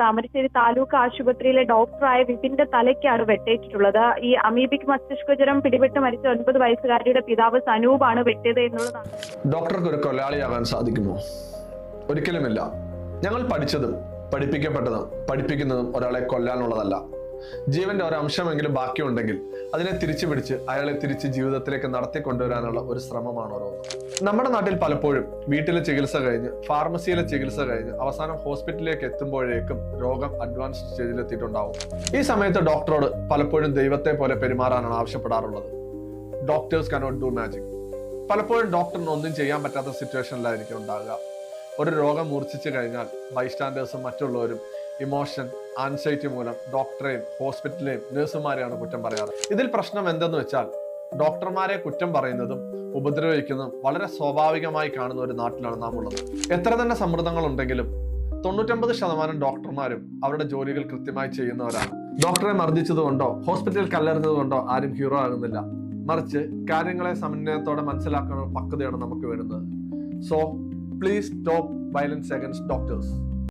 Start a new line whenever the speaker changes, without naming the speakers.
താമരശ്ശേരി താലൂക്ക് ആശുപത്രിയിലെ ഡോക്ടറായ വിപിന്റെ തലയ്ക്കാണ് വെട്ടേറ്റിട്ടുള്ളത്. ഈ അമീബിക് മസ്തിഷ്കജ്വരം പിടിപെട്ട് മരിച്ച 9 വയസ്സുകാരിയുടെ പിതാവ് സനൂപാണ് വെട്ടിയത് എന്നുള്ളതാണ്.
ഡോക്ടർക്ക് ഒരു കൊലയാളിയാകാൻ സാധിക്കുമോ? ഒരിക്കലുമില്ല. ഞങ്ങൾ പഠിച്ചതും പഠിപ്പിക്കപ്പെട്ടതും പഠിപ്പിക്കുന്നതും ഒരാളെ കൊല്ലാനുള്ളതല്ല. ജീവന്റെ ഒരു അംശമെങ്കിലും ബാക്കിയുണ്ടെങ്കിൽ അതിനെ തിരിച്ചു പിടിച്ച് അയാളെ തിരിച്ച് ജീവിതത്തിലേക്ക് നടത്തിക്കൊണ്ടുവരാനുള്ള ഒരു ശ്രമമാണ് ഓരോന്നും. നമ്മുടെ നാട്ടിൽ പലപ്പോഴും വീട്ടിലെ ചികിത്സ കഴിഞ്ഞ് ഫാർമസിയിലെ ചികിത്സ കഴിഞ്ഞ് അവസാനം ഹോസ്പിറ്റലിലേക്ക് എത്തുമ്പോഴേക്കും രോഗം അഡ്വാൻസ് സ്റ്റേജിലെത്തിയിട്ടുണ്ടാവും. ഈ സമയത്ത് ഡോക്ടറോട് പലപ്പോഴും ദൈവത്തെ പോലെ പെരുമാറാനാണ് ആവശ്യപ്പെടാറുള്ളത്. Doctors cannot do magic. പലപ്പോഴും ഡോക്ടറിന് ഒന്നും ചെയ്യാൻ പറ്റാത്ത സിറ്റുവേഷനിലായിരിക്കും ഉണ്ടാകുക. ഒരു രോഗം മൂർച്ഛിച്ചു കഴിഞ്ഞാൽ ബൈസ്റ്റാൻഡേഴ്സും മറ്റുള്ളവരും ഇമോഷൻ, ആൻസൈറ്റി മൂലം ഡോക്ടറെയും ഹോസ്പിറ്റലിലെയും നഴ്സുമാരെയാണ് കുറ്റം പറയാറ്. ഇതിൽ പ്രശ്നം എന്തെന്ന് വെച്ചാൽ ഡോക്ടർമാരെ കുറ്റം പറയുന്നതും ഉപദ്രവിക്കുന്നതും വളരെ സ്വാഭാവികമായി കാണുന്ന ഒരു നാട്ടിലാണ് നാം ഉള്ളത്. എത്ര തന്നെ സമ്മർദ്ദങ്ങൾ ഉണ്ടെങ്കിലും 99% ഡോക്ടർമാരും അവരുടെ ജോലികൾ കൃത്യമായി ചെയ്യുന്നവരാണ്. ഡോക്ടറെ മർദ്ദിച്ചതുകൊണ്ടോ ഹോസ്പിറ്റലിൽ കല്ലെറിഞ്ഞതുകൊണ്ടോ ആരും ഹീറോ ആകുന്നില്ല. മറിച്ച് കാര്യങ്ങളെ സമന്വയത്തോടെ മനസ്സിലാക്കാനുള്ള പക്വതയാണ് നമുക്ക് വരുന്നത്. So please stop violence against doctors.